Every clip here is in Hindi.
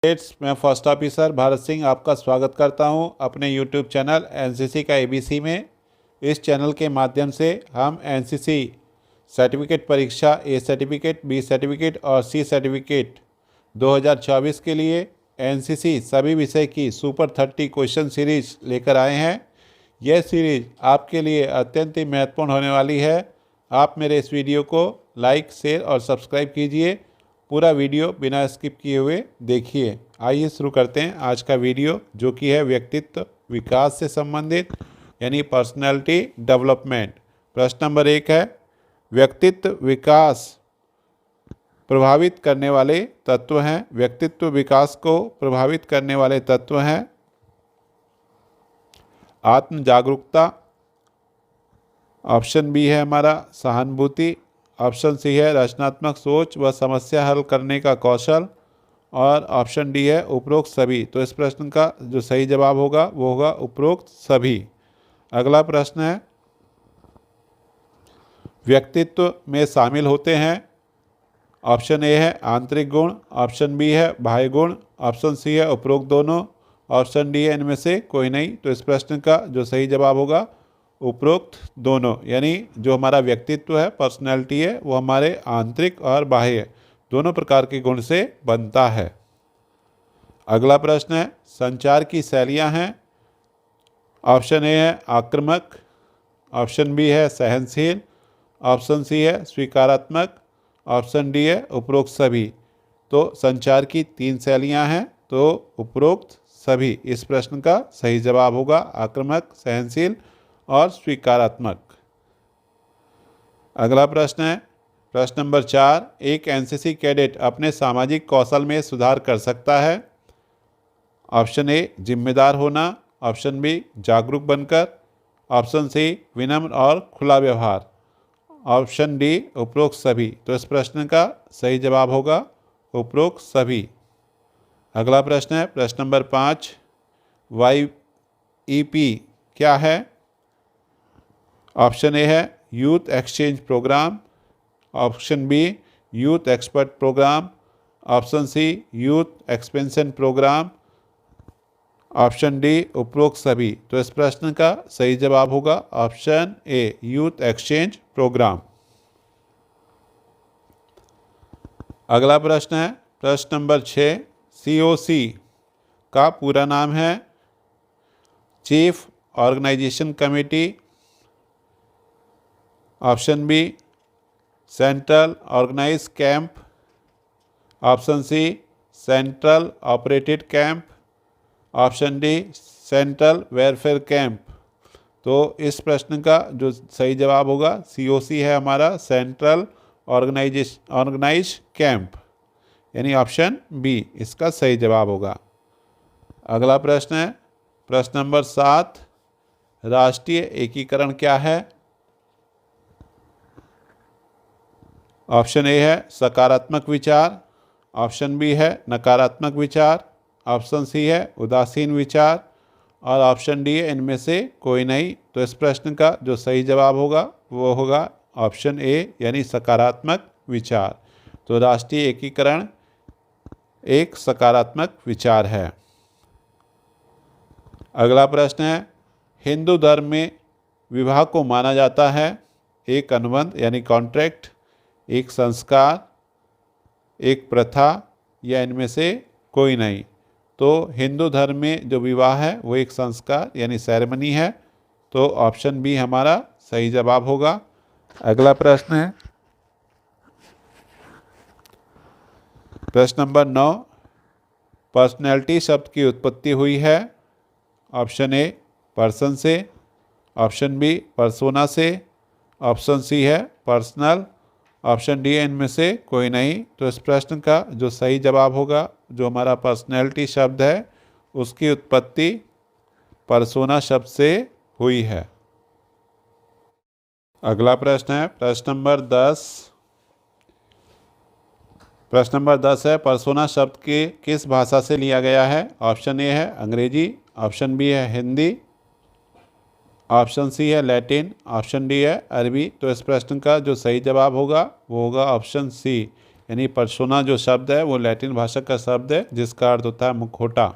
मैं फर्स्ट ऑफिसर भारत सिंह आपका स्वागत करता हूं अपने यूट्यूब चैनल एनसीसी का एबीसी में। इस चैनल के माध्यम से हम एनसीसी सर्टिफिकेट परीक्षा ए सर्टिफिकेट, बी सर्टिफिकेट और सी सर्टिफिकेट 2024 के लिए एनसीसी सभी विषय की सुपर 30 क्वेश्चन सीरीज लेकर आए हैं। यह सीरीज आपके लिए अत्यंत ही महत्वपूर्ण होने वाली है। आप मेरे इस वीडियो को लाइक, शेयर और सब्सक्राइब कीजिए। पूरा वीडियो बिना स्किप किए हुए देखिए। आइए शुरू करते हैं आज का वीडियो, जो कि है व्यक्तित्व विकास से संबंधित यानी पर्सनालिटी डेवलपमेंट। प्रश्न नंबर 1 है, व्यक्तित्व विकास प्रभावित करने वाले तत्व हैं। व्यक्तित्व विकास को प्रभावित करने वाले तत्व हैं आत्म जागरूकता, ऑप्शन बी है हमारा सहानुभूति, ऑप्शन सी है रचनात्मक सोच व समस्या हल करने का कौशल, और ऑप्शन डी है उपरोक्त सभी। तो इस प्रश्न का जो सही जवाब होगा वो होगा उपरोक्त सभी। अगला प्रश्न है, व्यक्तित्व में शामिल होते हैं। ऑप्शन ए है आंतरिक गुण, ऑप्शन बी है बाह्य गुण, ऑप्शन सी है उपरोक्त दोनों, ऑप्शन डी है इनमें से कोई नहीं। तो इस प्रश्न का जो सही जवाब होगा उपरोक्त दोनों, यानी जो हमारा व्यक्तित्व है, पर्सनैलिटी है, वो हमारे आंतरिक और बाह्य दोनों प्रकार के गुण से बनता है। अगला प्रश्न है, संचार की शैलियाँ हैं। ऑप्शन ए है आक्रामक, ऑप्शन बी है सहनशील, ऑप्शन सी है स्वीकारात्मक, ऑप्शन डी है उपरोक्त सभी। तो संचार की 3 शैलियाँ हैं, तो उपरोक्त सभी इस प्रश्न का सही जवाब होगा। आक्रामक, सहनशील और स्वीकारात्मक। अगला प्रश्न है, प्रश्न नंबर 4, एक एनसीसी कैडेट अपने सामाजिक कौशल में सुधार कर सकता है। ऑप्शन ए जिम्मेदार होना, ऑप्शन बी जागरूक बनकर, ऑप्शन सी विनम्र और खुला व्यवहार, ऑप्शन डी उपरोक्त सभी। तो इस प्रश्न का सही जवाब होगा उपरोक्त सभी। अगला प्रश्न है, प्रश्न नंबर 5, YEP क्या है। ऑप्शन ए है youth exchange programme, option B youth expert programme, option C youth expansion programme, option D उपरोक्त सभी। तो इस प्रश्न का सही जवाब होगा option A youth exchange programme. अगला प्रश्न है, प्रश्न नंबर 6, COC का पूरा नाम है chief organisation committee, option B central organise camp, option C central operated camp, option D central welfare camp. तो इस प्रश्न का जो सही जवाब होगा COC है हमारा सेंट्रल ऑर्गेनाइज कैंप, यानी ऑप्शन बी इसका सही जवाब होगा। अगला प्रश्न है, प्रश्न नंबर 7, राष्ट्रीय एकीकरण क्या है। ऑप्शन ए है सकारात्मक विचार, ऑप्शन बी है नकारात्मक विचार, ऑप्शन सी है उदासीन विचार, और ऑप्शन डी है इनमें से कोई नहीं। तो इस प्रश्न का जो सही जवाब होगा वो होगा ऑप्शन ए यानी सकारात्मक विचार। तो राष्ट्रीय एकीकरण एक सकारात्मक विचार है। अगला प्रश्न है, हिंदू धर्म में विवाह को माना जाता है एक अनुबंध यानी कॉन्ट्रैक्ट, एक संस्कार, एक प्रथा, या इनमें से कोई नहीं। तो हिंदू धर्म में जो विवाह है वो एक संस्कार यानी सेरेमनी है। तो ऑप्शन बी हमारा सही जवाब होगा। अगला प्रश्न है, प्रश्न नंबर 9, पर्सनैलिटी शब्द की उत्पत्ति हुई है। ऑप्शन ए पर्सन से, ऑप्शन बी पर्सोना से, ऑप्शन सी है पर्सनल, ऑप्शन डी इनमें से कोई नहीं। तो इस प्रश्न का जो सही जवाब होगा, जो हमारा पर्सनैलिटी शब्द है उसकी उत्पत्ति पर्सोना शब्द से हुई है। अगला प्रश्न है, प्रश्न नंबर 10। प्रश्न नंबर 10 है, पर्सोना शब्द के किस भाषा से लिया गया है। ऑप्शन ए है अंग्रेजी, ऑप्शन बी है हिंदी, ऑप्शन सी है लैटिन, ऑप्शन डी है अरबी। तो इस प्रश्न का जो सही जवाब होगा वो होगा ऑप्शन सी यानी पर्सोना जो शब्द है वो लैटिन भाषा का शब्द है जिसका अर्थ होता है मुखौटा।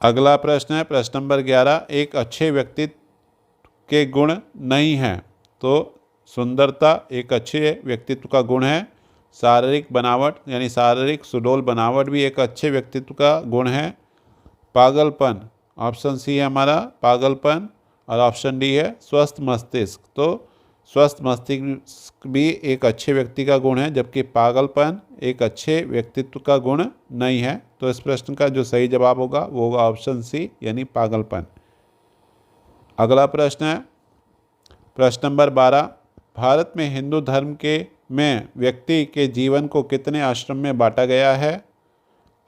अगला प्रश्न है प्रश्न नंबर 11, एक अच्छे व्यक्तित्व के गुण नहीं हैं। तो सुंदरता एक अच्छे व्यक्तित्व का गुण है। शारीरिक बनावट यानी शारीरिक सुडौल बनावट भी एक अच्छे व्यक्तित्व का गुण है। पागलपन, ऑप्शन सी है हमारा पागलपन, और ऑप्शन डी है स्वस्थ मस्तिष्क। तो स्वस्थ मस्तिष्क भी एक अच्छे व्यक्ति का गुण है, जबकि पागलपन एक अच्छे व्यक्तित्व का गुण नहीं है। तो इस प्रश्न का जो सही जवाब होगा वो होगा ऑप्शन सी यानी पागलपन। अगला प्रश्न है प्रश्न नंबर 12, भारत में हिंदू धर्म के में व्यक्ति के जीवन को कितने आश्रम में बांटा गया है?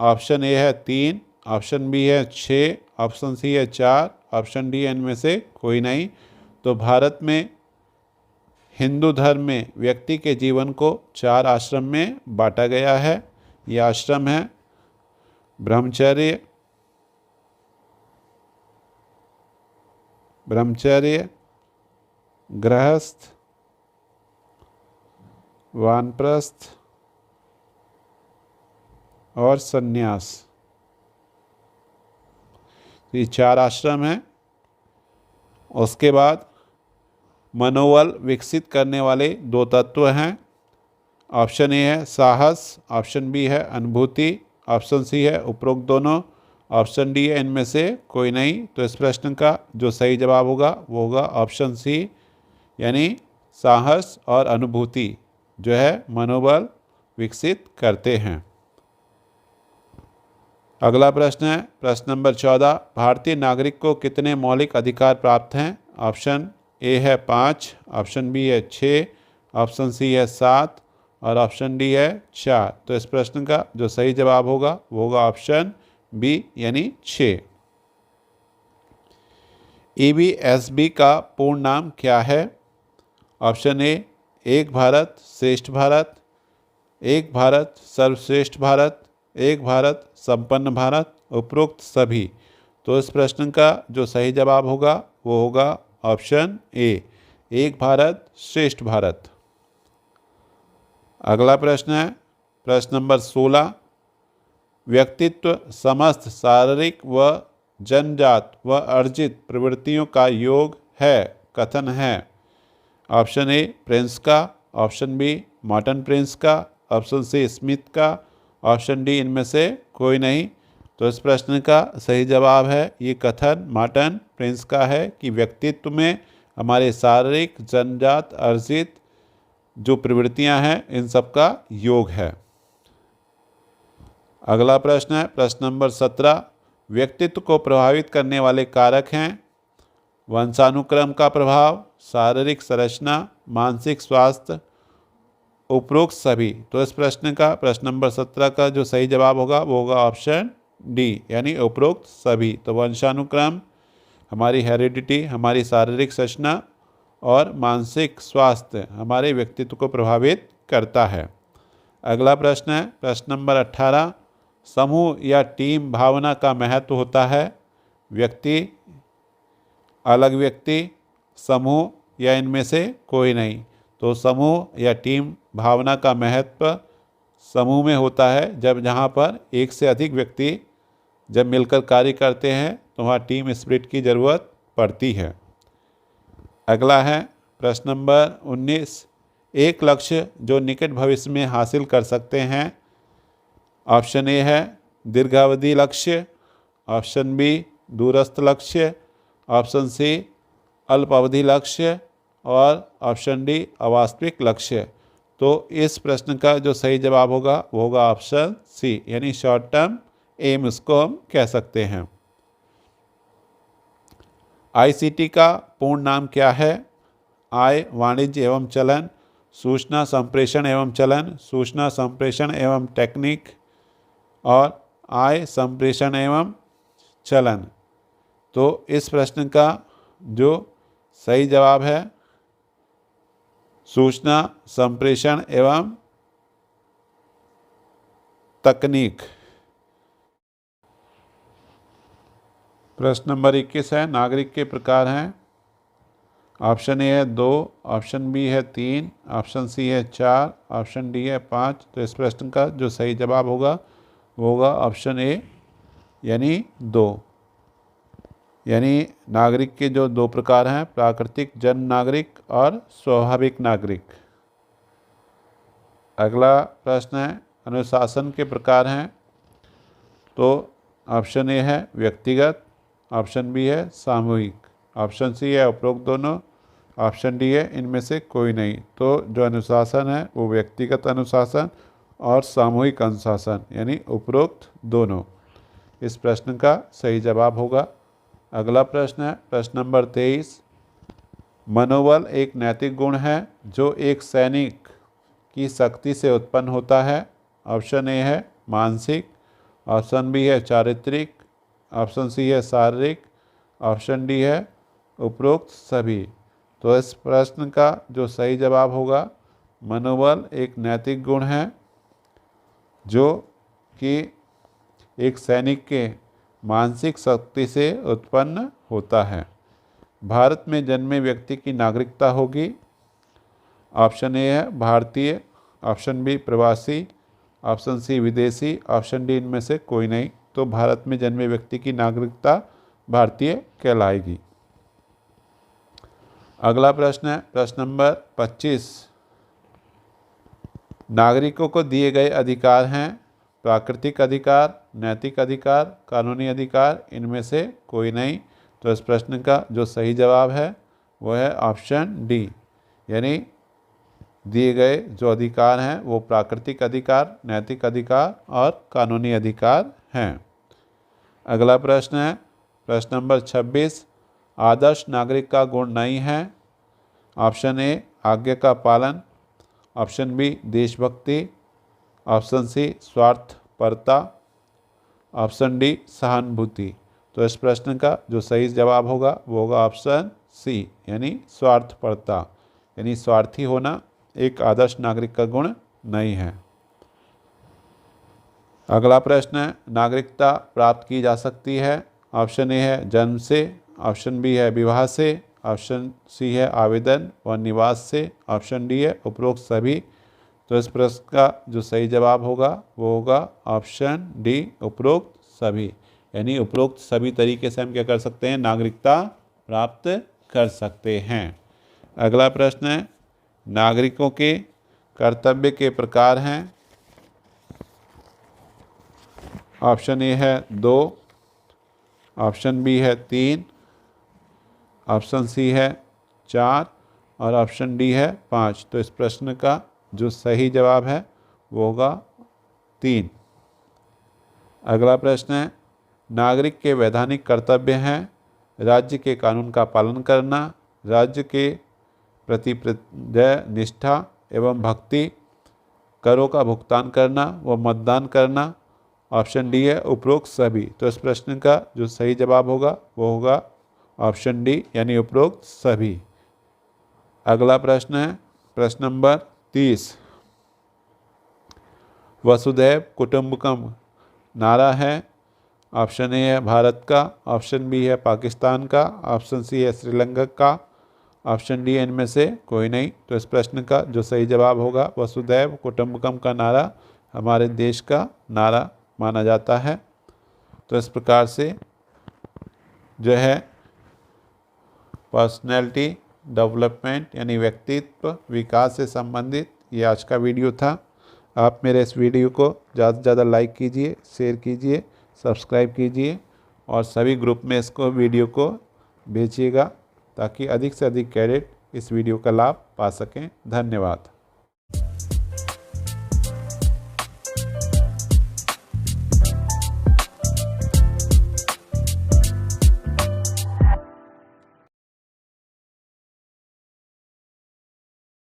ऑप्शन ए है 3, ऑप्शन बी है 6, ऑप्शन सी है 4, ऑप्शन डी इनमें से कोई नहीं। तो भारत में हिंदू धर्म में व्यक्ति के जीवन को 4 आश्रम में बांटा गया है। ये आश्रम है ब्रह्मचर्य, गृहस्थ, वानप्रस्थ और सन्यास। ये 4 आश्रम हैं। उसके बाद मनोबल विकसित करने वाले 2 तत्व हैं। ऑप्शन ए है साहस, ऑप्शन बी है अनुभूति, ऑप्शन सी है उपरोक्त दोनों, ऑप्शन डी है इनमें से कोई नहीं। तो इस प्रश्न का जो सही जवाब होगा वो होगा ऑप्शन सी यानी साहस और अनुभूति जो है मनोबल विकसित करते हैं। अगला प्रश्न है प्रश्न नंबर 14, भारतीय नागरिक को कितने मौलिक अधिकार प्राप्त हैं? ऑप्शन ए है 5, ऑप्शन बी है 6, ऑप्शन सी है 7 और ऑप्शन डी है 4। तो इस प्रश्न का जो सही जवाब होगा वो होगा ऑप्शन बी यानी 6। EBSB का पूर्ण नाम क्या है? ऑप्शन ए एक भारत श्रेष्ठ भारत, एक भारत सर्वश्रेष्ठ भारत, एक भारत संपन्न भारत, उपरोक्त सभी। तो इस प्रश्न का जो सही जवाब होगा वो होगा ऑप्शन ए एक भारत श्रेष्ठ भारत। अगला प्रश्न है प्रश्न नंबर 16, व्यक्तित्व समस्त शारीरिक व जन्मजात व अर्जित प्रवृत्तियों का योग है, कथन है। ऑप्शन ए प्रिंस का, ऑप्शन बी मॉर्टन प्रिंस का, ऑप्शन सी स्मिथ का, ऑप्शन डी इनमें से कोई नहीं। तो इस प्रश्न का सही जवाब है ये कथन मॉर्टन प्रिंस का है कि व्यक्तित्व में हमारे शारीरिक जन्मजात अर्जित जो प्रवृत्तियां हैं इन सब का योग है। अगला प्रश्न है प्रश्न नंबर 17, व्यक्तित्व को प्रभावित करने वाले कारक हैं वंशानुक्रम का प्रभाव, शारीरिक संरचना, मानसिक स्वास्थ्य, उपरोक्त सभी। तो इस प्रश्न का प्रश्न नंबर 17 का जो सही जवाब होगा वो होगा ऑप्शन डी यानी उपरोक्त सभी। तो वंशानुक्रम, हमारी हेरिडिटी, हमारी शारीरिक संरचना और मानसिक स्वास्थ्य हमारे व्यक्तित्व को प्रभावित करता है। अगला प्रश्न है प्रश्न नंबर 18, समूह या टीम भावना का महत्व होता है व्यक्ति, अलग व्यक्ति, समूह या इनमें से कोई नहीं। तो समूह या टीम भावना का महत्व समूह में होता है जब जहाँ पर एक से अधिक व्यक्ति जब मिलकर कार्य करते हैं तो वहाँ टीम स्पिरिट की ज़रूरत पड़ती है। अगला है प्रश्न नंबर 19, एक लक्ष्य जो निकट भविष्य में हासिल कर सकते हैं। ऑप्शन ए है दीर्घावधि लक्ष्य, ऑप्शन बी दूरस्थ लक्ष्य, ऑप्शन सी अल्पावधि लक्ष्य और ऑप्शन डी अवास्तविक लक्ष्य। तो इस प्रश्न का जो सही जवाब होगा वो होगा ऑप्शन सी यानी शॉर्ट टर्म एम इसको हम कह सकते हैं। ICT का पूर्ण नाम क्या है? आय वाणिज्य एवं चलन, सूचना संप्रेषण एवं चलन, सूचना संप्रेषण एवं टेक्निक और आय संप्रेषण एवं चलन। तो इस प्रश्न का जो सही जवाब है सूचना संप्रेषण एवं तकनीक। प्रश्न नंबर 21 है, नागरिक के प्रकार हैं ऑप्शन ए है 2, ऑप्शन बी है 3, ऑप्शन सी है 4, ऑप्शन डी है 5। तो इस प्रश्न का जो सही जवाब होगा वो होगा ऑप्शन ए यानी 2। यानी नागरिक के जो 2 प्रकार हैं, प्राकृतिक जन्म नागरिक और स्वाभाविक नागरिक। अगला प्रश्न है अनुशासन के प्रकार हैं। तो ऑप्शन ए है व्यक्तिगत, ऑप्शन बी है सामूहिक, ऑप्शन सी है उपरोक्त दोनों, ऑप्शन डी है इनमें से कोई नहीं। तो जो अनुशासन है वो व्यक्तिगत अनुशासन और सामूहिक अनुशासन यानी उपरोक्त दोनों इस प्रश्न का सही जवाब होगा। अगला प्रश्न है प्रश्न नंबर 23। मनोबल एक नैतिक गुण है जो एक सैनिक की शक्ति से उत्पन्न होता है। ऑप्शन ए है मानसिक, ऑप्शन बी है चारित्रिक, ऑप्शन सी है शारीरिक, ऑप्शन डी है उपरोक्त सभी। तो इस प्रश्न का जो सही जवाब होगा मनोबल एक नैतिक गुण है जो कि एक सैनिक के मानसिक शक्ति से उत्पन्न होता है। भारत में जन्मे व्यक्ति की नागरिकता होगी। ऑप्शन ए है भारतीय, ऑप्शन बी प्रवासी, ऑप्शन सी विदेशी, ऑप्शन डी इनमें से कोई नहीं। तो भारत में जन्मे व्यक्ति की नागरिकता भारतीय कहलाएगी। अगला प्रश्न है प्रश्न नंबर 25। नागरिकों को दिए गए अधिकार हैं प्राकृतिक अधिकार, नैतिक अधिकार, कानूनी अधिकार, इनमें से कोई नहीं। तो इस प्रश्न का जो सही जवाब है वो है ऑप्शन डी यानी दिए गए जो अधिकार हैं वो प्राकृतिक अधिकार, नैतिक अधिकार और कानूनी अधिकार हैं। अगला प्रश्न है प्रश्न नंबर 26। आदर्श नागरिक का गुण नहीं है। ऑप्शन ए आज्ञा का पालन, ऑप्शन बी देशभक्ति, ऑप्शन सी स्वार्थपरता, ऑप्शन डी सहानुभूति। तो इस प्रश्न का जो सही जवाब होगा वो होगा ऑप्शन सी यानी स्वार्थपरता यानी स्वार्थी होना एक आदर्श नागरिक का गुण नहीं है। अगला प्रश्न है नागरिकता प्राप्त की जा सकती है। ऑप्शन ए है जन्म से, ऑप्शन बी है विवाह से, ऑप्शन सी है आवेदन व निवास से, ऑप्शन डी है उपरोक्त सभी। तो इस प्रश्न का जो सही जवाब होगा वो होगा ऑप्शन डी उपरोक्त सभी यानी उपरोक्त सभी तरीके से हम क्या कर सकते हैं नागरिकता प्राप्त कर सकते हैं। अगला प्रश्न है नागरिकों के कर्तव्य के प्रकार हैं। ऑप्शन ए है 2, ऑप्शन बी है 3, ऑप्शन सी है 4 और ऑप्शन डी है 5। तो इस प्रश्न का जो सही जवाब है वो होगा 3। अगला प्रश्न है नागरिक के वैधानिक कर्तव्य हैं राज्य के कानून का पालन करना, राज्य के प्रति निष्ठा एवं भक्ति, करों का भुगतान करना व मतदान करना। ऑप्शन डी है उपरोक्त सभी। तो इस प्रश्न का जो सही जवाब होगा वो होगा ऑप्शन डी यानी उपरोक्त सभी। अगला प्रश्न है प्रश्न नंबर 30। वसुधैव कुटुंबकम नारा है। ऑप्शन ए है भारत का, ऑप्शन बी है पाकिस्तान का, ऑप्शन सी है श्रीलंका का, ऑप्शन डी इनमें से कोई नहीं। तो इस प्रश्न का जो सही जवाब होगा वसुधैव कुटुंबकम का नारा हमारे देश का नारा माना जाता है। तो इस प्रकार से जो है पर्सनैलिटी डेवलपमेंट यानी व्यक्तित्व विकास से संबंधित ये आज का वीडियो था। आप मेरे इस वीडियो को ज़्यादा से ज़्यादा लाइक कीजिए, शेयर कीजिए, सब्सक्राइब कीजिए और सभी ग्रुप में इसको वीडियो को भेजिएगा ताकि अधिक से अधिक कैडेट इस वीडियो का लाभ पा सकें। धन्यवाद।